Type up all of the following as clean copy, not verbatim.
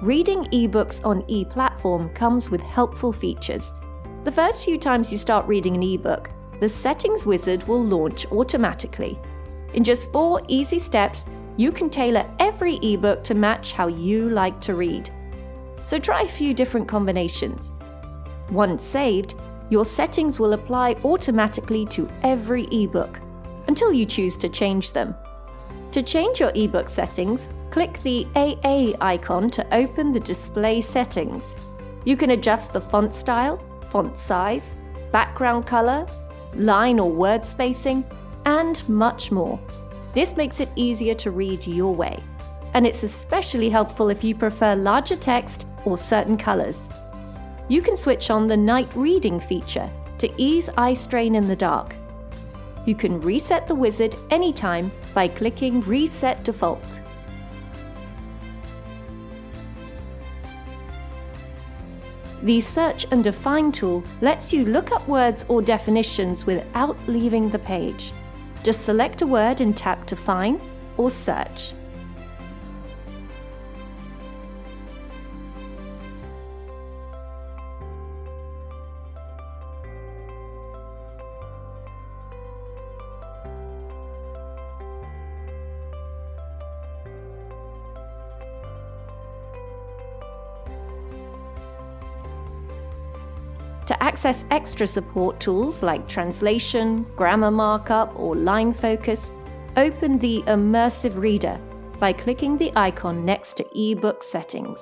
Reading eBooks on ePlatform comes with helpful features. The first few times you start reading an ebook, the settings wizard will launch automatically. In just 4 easy steps, you can tailor every ebook to match how you like to read. So try a few different combinations. Once saved, your settings will apply automatically to every ebook until you choose to change them. To change your ebook settings, click the AA icon to open the display settings. You can adjust the font style, font size, background color, line or word spacing, and much more. This makes it easier to read your way. And it's especially helpful if you prefer larger text or certain colors. You can switch on the night reading feature to ease eye strain in the dark. You can reset the wizard anytime by clicking Reset Default. The Search and Define tool lets you look up words or definitions without leaving the page. Just select a word and tap Define or Search. To access extra support tools like translation, grammar markup, or line focus, open the Immersive Reader by clicking the icon next to eBook settings.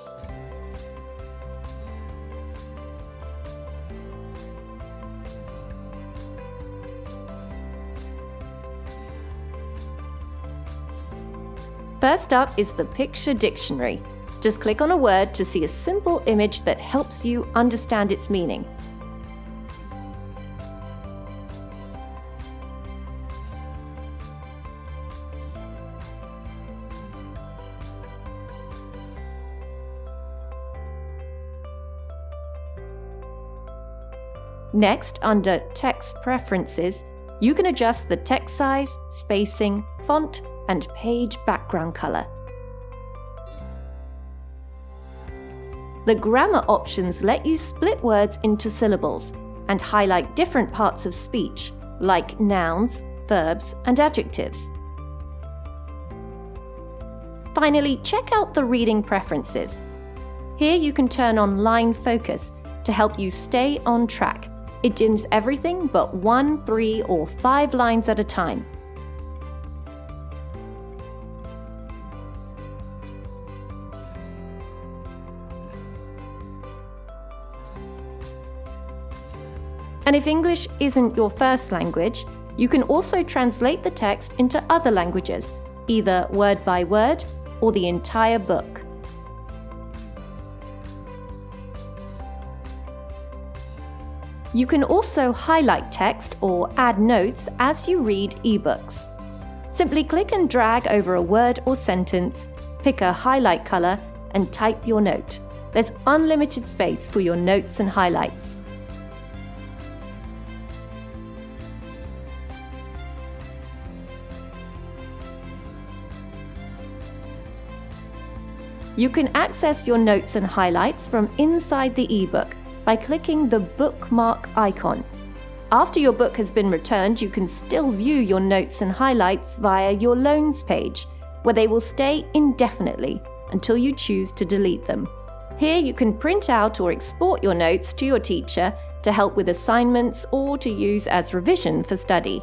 First up is the Picture Dictionary. Just click on a word to see a simple image that helps you understand its meaning. Next, under Text Preferences, you can adjust the text size, spacing, font, and page background color. The grammar options let you split words into syllables and highlight different parts of speech, like nouns, verbs, and adjectives. Finally, check out the reading preferences. Here you can turn on line focus to help you stay on track. It dims everything but 1, 3, or 5 lines at a time. And if English isn't your first language, you can also translate the text into other languages, either word by word or the entire book. You can also highlight text or add notes as you read eBooks. Simply click and drag over a word or sentence, pick a highlight color, and type your note. There's unlimited space for your notes and highlights. You can access your notes and highlights from inside the ebook by clicking the bookmark icon. After your book has been returned, you can still view your notes and highlights via your loans page, where they will stay indefinitely until you choose to delete them. Here you can print out or export your notes to your teacher to help with assignments or to use as revision for study.